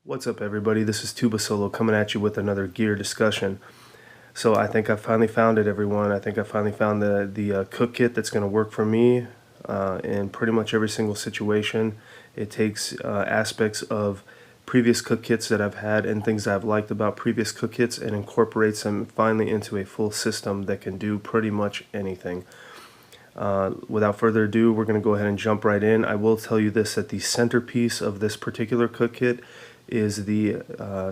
What's up, everybody? This is Tuba Solo coming at you with another gear discussion. So I think I finally found it, everyone. I think I finally found the cook kit that's going to work for me in pretty much every single situation. It takes aspects of previous cook kits that I've had and things I've liked about previous cook kits and incorporates them finally into a full system that can do pretty much anything. Without further ado, we're going to go ahead and jump right in. I will tell you this, that the centerpiece of this particular cook kit is the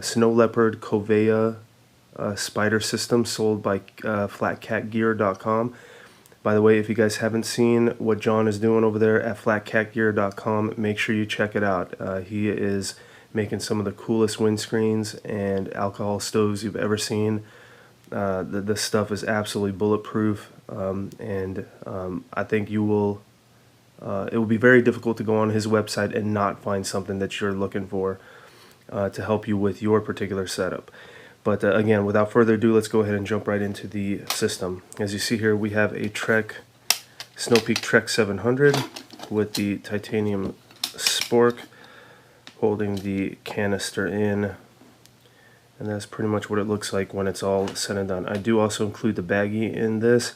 Snow Leopard Kovea spider system sold by flatcatgear.com. By the way, if you guys haven't seen what John is doing over there at flatcatgear.com, make sure you check it out. He is making some of the coolest windscreens and alcohol stoves you've ever seen. This stuff is absolutely bulletproof, and I think you will. It will be very difficult to go on his website and not find something that you're looking for to help you with your particular setup. But again, without further ado, let's go ahead and jump right into the system. As you see here, we have a Snow Peak Trek 700 with the titanium spork holding the canister in. And that's pretty much what it looks like when it's all said and done. I do also include the baggie in this,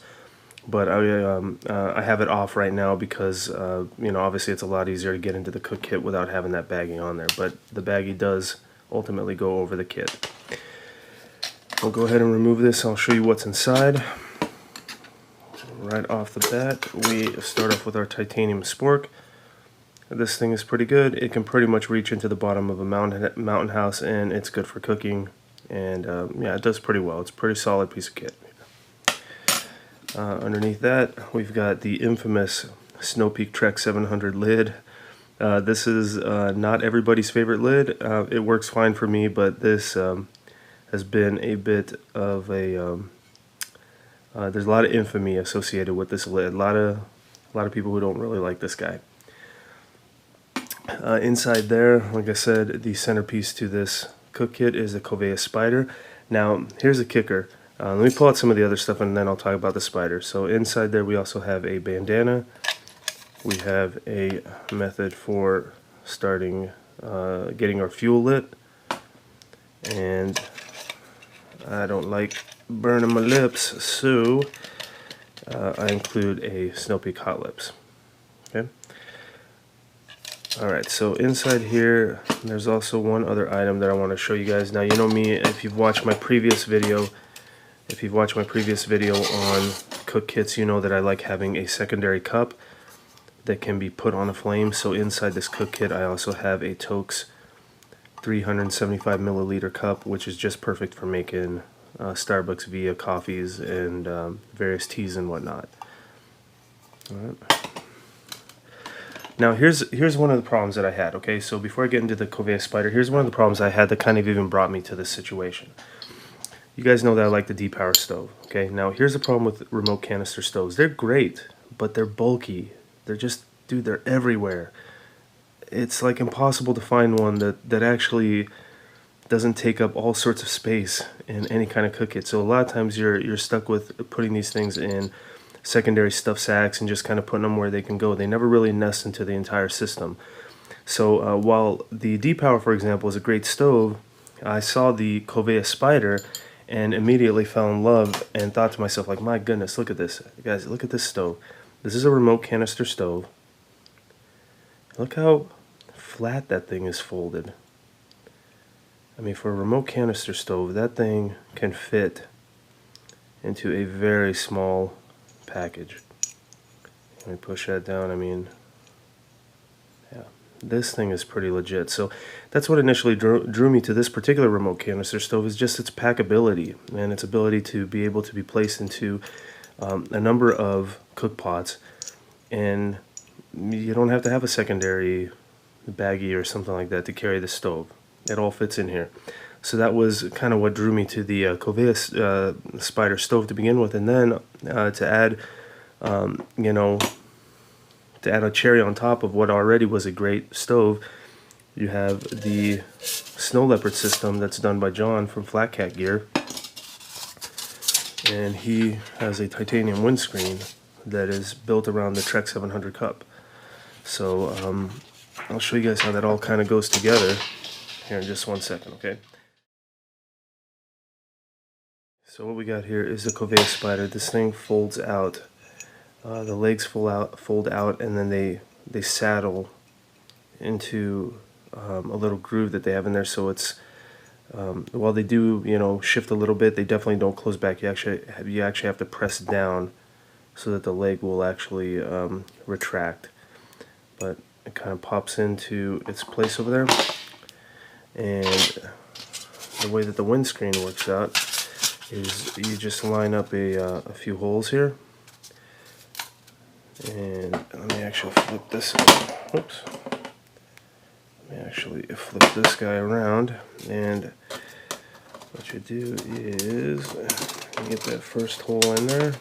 but I have it off right now because obviously it's a lot easier to get into the cook kit without having that baggie on there. But the baggie does ultimately go over the kit. We'll go ahead and remove this. I'll show you what's inside. Right off the bat, we start off with our titanium spork. This thing is pretty good. It can pretty much reach into the bottom of a mountain house, and it's good for cooking. And yeah, it does pretty well. It's a pretty solid piece of kit. Underneath that, we've got the infamous Snow Peak Trek 700 lid. This is not everybody's favorite lid. It works fine for me, but this has been a bit of a there's a lot of infamy associated with this lid. A lot of people who don't really like this guy. Inside there, like I said, the centerpiece to this cook kit is the Kovea spider. Now, here's the kicker. Let me pull out some of the other stuff and then I'll talk about the spider. So inside there we also have a bandana. We have a method for starting, getting our fuel lit. And I don't like burning my lips, so I include a Snow Peak Hot Lips. Okay. Alright, so inside here, there's also one other item that I want to show you guys. Now, you know me, if you've watched my previous video on cook kits, you know that I like having a secondary cup that can be put on a flame. So inside this cook kit, I also have a Tokes 375 milliliter cup, which is just perfect for making Starbucks via coffees and various teas and whatnot. Alright. Now here's one of the problems that I had, okay? So before I get into the Kovea spider, here's one of the problems I had that kind of even brought me to this situation. You guys know that I like the D-Power stove, okay? Now here's the problem with remote canister stoves. They're great, but they're bulky. They're just, dude, they're everywhere. It's like impossible to find one that actually doesn't take up all sorts of space in any kind of cook kit. So a lot of times you're stuck with putting these things in secondary stuff sacks and just kind of putting them where they can go. They never really nest into the entire system. So while the D-Power, for example, is a great stove, I saw the Kovea spider and immediately fell in love and thought to myself, like, my goodness, look at this. Guys, look at this stove. This is a remote canister stove. Look how flat that thing is folded. I mean, for a remote canister stove, that thing can fit into a very small package. Let me push that down. I mean, yeah, this thing is pretty legit. So that's what initially drew me to this particular remote canister stove, is just its packability and its ability to be able to be placed into a number of cook pots, and you don't have to have a secondary baggie or something like that to carry the stove. It all fits in here. So that was kind of what drew me to the Kovea spider stove to begin with, and then to add, to add a cherry on top of what already was a great stove, you have the Snow Leopard system that's done by John from Flat Cat Gear, and he has a titanium windscreen that is built around the Trek 700 cup. So I'll show you guys how that all kind of goes together. here in just 1 second, okay? So what we got here is the Kovea spider. This thing folds out. The legs fold out, and then they saddle into a little groove that they have in there. So it's while they do, you know, shift a little bit, they definitely don't close back. You actually have to press down so that the leg will actually retract. But it kind of pops into its place over there, and the way that the windscreen works out is you just line up a few holes here, and let me actually flip this. Oops. Let me actually flip this guy around, and what you do is you get that first hole in there,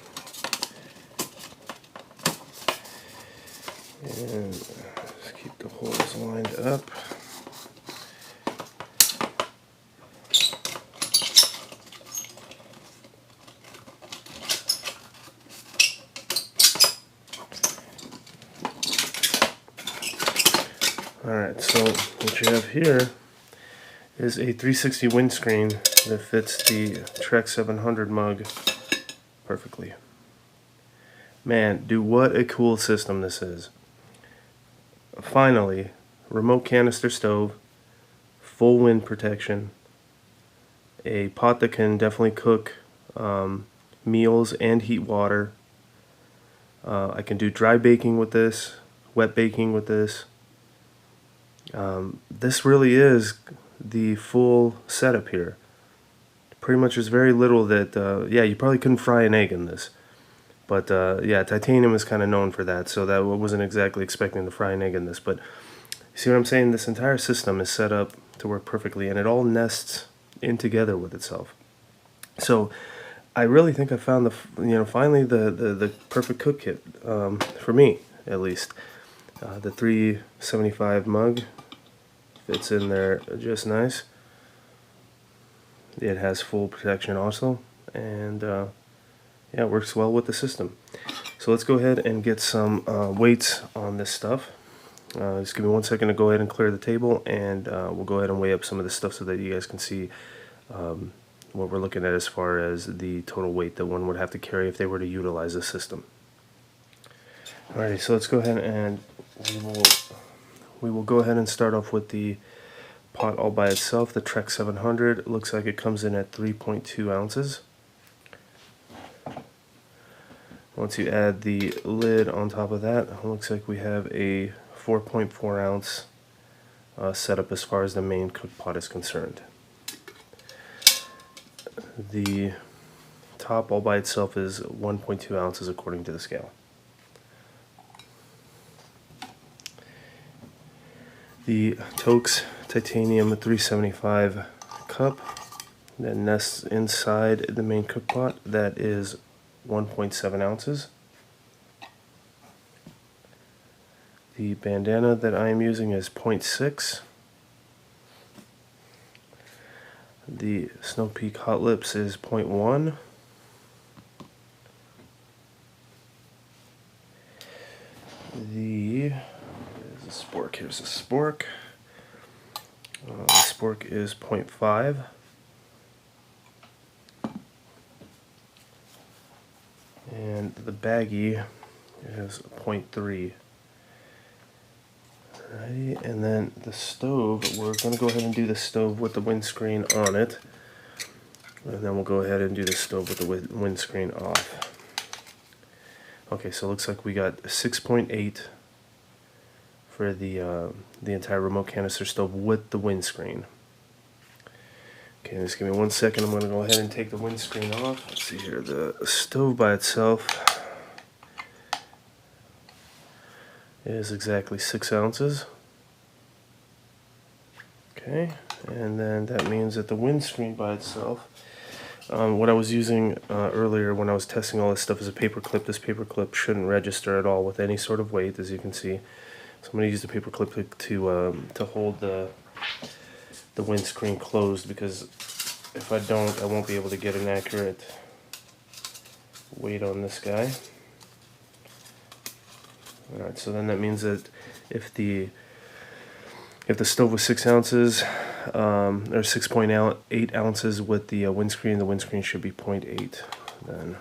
and just keep the holes lined up. Alright, so what you have here is a 360 windscreen that fits the Trek 700 mug perfectly. Man, dude, what a cool system this is. Finally, remote canister stove, full wind protection, a pot that can definitely cook meals and heat water. I can do dry baking with this, wet baking with this. This really is the full setup here. Pretty much there's very little that, yeah, you probably couldn't fry an egg in this. But yeah, titanium is kind of known for that, so that wasn't exactly expecting to fry an egg in this. But you see what I'm saying? This entire system is set up to work perfectly, and it all nests in together with itself. So I really think I found finally the perfect cook kit for me, at least. The 375 mug fits in there just nice. It has full protection also, and yeah, it works well with the system. So let's go ahead and get some weights on this stuff. Just give me 1 second to go ahead and clear the table, and we'll go ahead and weigh up some of this stuff so that you guys can see what we're looking at as far as the total weight that one would have to carry if they were to utilize the system. Alrighty, so let's go ahead and we will go ahead and start off with the pot all by itself. The Trek 700, it looks like it comes in at 3.2 ounces. Once you add the lid on top of that, it looks like we have a 4.4 ounce setup as far as the main cook pot is concerned. The top all by itself is 1.2 ounces according to the scale. The Tokes Titanium 375 cup that nests inside the main cook pot, that is 1.7 ounces. The bandana that I am using is 0.6. The Snow Peak Hot Lips is 0.1. Here's a spork. Here's a spork. The spork is 0.5. And the baggie is 0.3. Alrighty, and then the stove, we're going to go ahead and do the stove with the windscreen on it. And then we'll go ahead and do the stove with the windscreen off. Okay, so it looks like we got 6.8 for the entire remote canister stove with the windscreen. Okay, just give me 1 second. I'm going to go ahead and take the windscreen off. Let's see here. The stove by itself is exactly 6 ounces. Okay, and then that means that the windscreen by itself, what I was using earlier when I was testing all this stuff is a paper clip. This paper clip shouldn't register at all with any sort of weight, as you can see. So I'm going to use the paper clip to hold the windscreen closed, because if I don't, I won't be able to get an accurate weight on this guy. Alright, so then that means that if the If the stove was 6 ounces, or 6.8 ounces with the windscreen should be 0.8 then.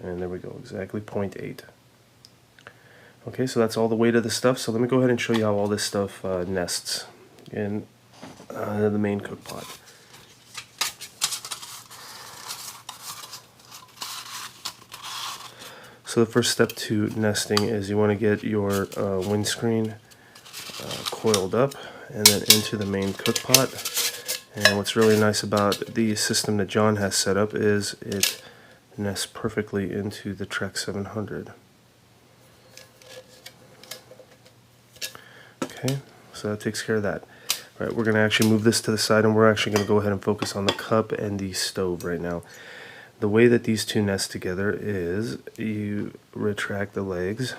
And there we go, exactly 0.8. Okay, so that's all the weight of the stuff. So let me go ahead and show you how all this stuff nests in the main cook pot. So the first step to nesting is you want to get your windscreen coiled up and then into the main cook pot. And what's really nice about the system that John has set up is it nests perfectly into the Trek 700. Okay, so that takes care of that. All right, we're going to actually move this to the side, and we're actually going to go ahead and focus on the cup and the stove right now. The way that these two nest together is you retract the legs.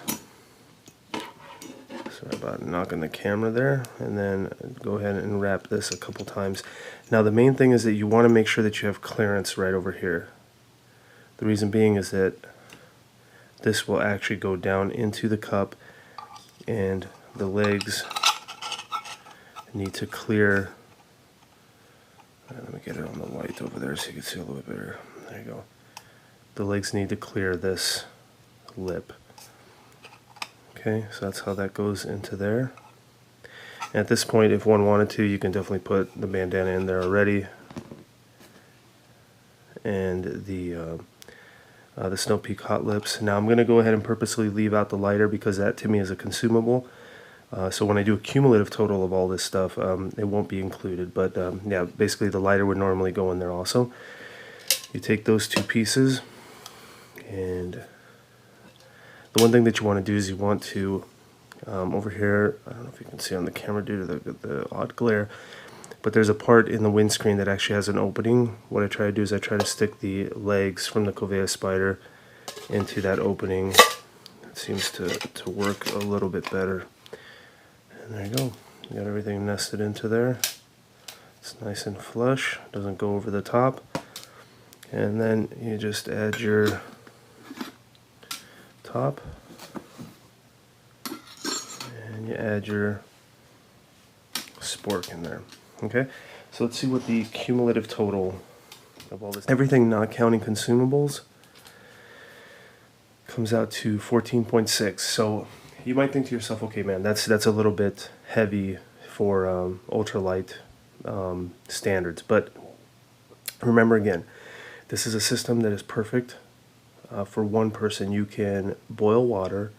Sorry about knocking the camera there, and then go ahead and wrap this a couple times. Now the main thing is that you want to make sure that you have clearance right over here. The reason being is that this will actually go down into the cup, and the legs need to clear. Let me get it on the white over there so you can see a little bit better. There you go. The legs need to clear this lip. Okay, so that's how that goes into there. And at this point, if one wanted to, you can definitely put the bandana in there already, and the Snow Peak hot lips. Now I'm going to go ahead and purposely leave out the lighter because that to me is a consumable. So when I do a cumulative total of all this stuff, it won't be included. But yeah, basically the lighter would normally go in there also. You take those two pieces, and the one thing that you want to do is you want to, over here, I don't know if you can see on the camera due to the odd glare, but there's a part in the windscreen that actually has an opening. What I try to do is I try to stick the legs from the Kovea spider into that opening. It seems to work a little bit better. And there you go. You got everything nested into there. It's nice and flush, doesn't go over the top. And then you just add your top, and you add your spork in there. Okay, so let's see what the cumulative total of all this, everything not counting consumables, comes out to 14.6. So you might think to yourself, okay man, that's a little bit heavy for ultralight standards, but remember again, this is a system that is perfect for one person. You can boil water,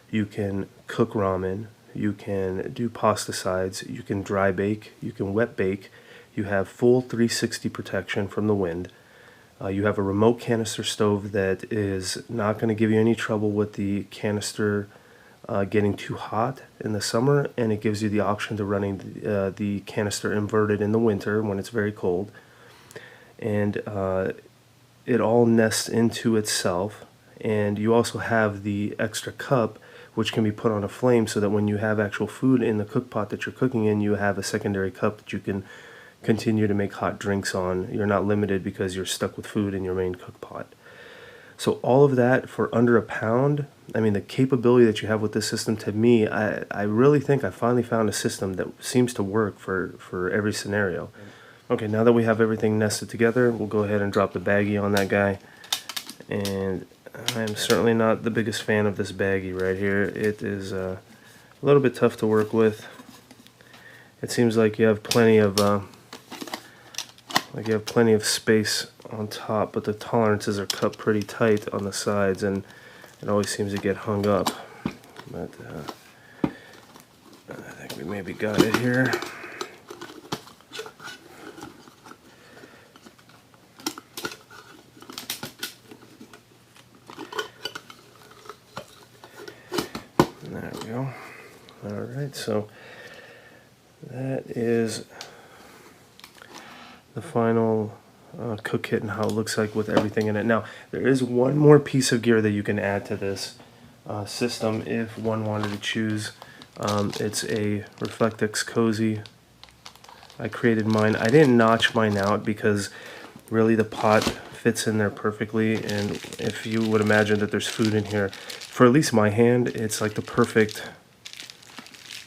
you can cook ramen, you can do pasta sides, you can dry bake, you can wet bake, you have full 360 protection from the wind. You have a remote canister stove that is not going to give you any trouble with the canister getting too hot in the summer, and it gives you the option to running the canister inverted in the winter when it's very cold. And it all nests into itself, and you also have the extra cup which can be put on a flame so that when you have actual food in the cook pot that you're cooking in, you have a secondary cup that you can continue to make hot drinks on. You're not limited because you're stuck with food in your main cook pot. So all of that for under £1. I mean, the capability that you have with this system, to me, I really think I finally found a system that seems to work for every scenario. Okay, now that we have everything nested together, we'll go ahead and drop the baggie on that guy. And I'm certainly not the biggest fan of this baggie right here. It is a little bit tough to work with. It seems like you have plenty of space on top, but the tolerances are cut pretty tight on the sides, and it always seems to get hung up. But I think we maybe got it here. There we go. Alright, so that is the final cook kit and how it looks like with everything in it. Now, there is one more piece of gear that you can add to this system if one wanted to choose. It's a Reflectix Cozy. I created mine. I didn't notch mine out because really the pot fits in there perfectly, and if you would imagine that there's food in here, for at least my hand, it's like the perfect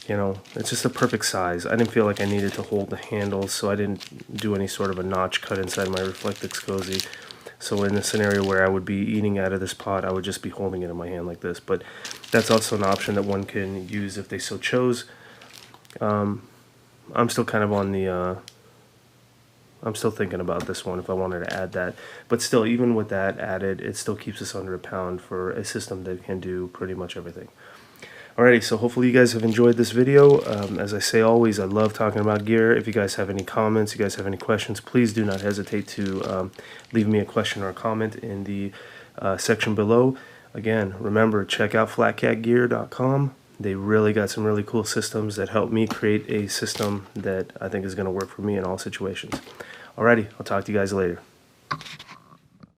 you know, it's just a perfect size. I didn't feel like I needed to hold the handles, so I didn't do any sort of a notch cut inside my Reflectix Cozy. So in a scenario where I would be eating out of this pot, I would just be holding it in my hand like this. But that's also an option that one can use if they so chose. I'm still kind of on the, I'm still thinking about this one if I wanted to add that. But still, even with that added, it still keeps us under a pound for a system that can do pretty much everything. Alrighty, so hopefully you guys have enjoyed this video. As I say always, I love talking about gear. If you guys have any comments, you guys have any questions, please do not hesitate to leave me a question or a comment in the section below. Again, remember, check out flatcatgear.com. They really got some really cool systems that help me create a system that I think is going to work for me in all situations. Alrighty, I'll talk to you guys later.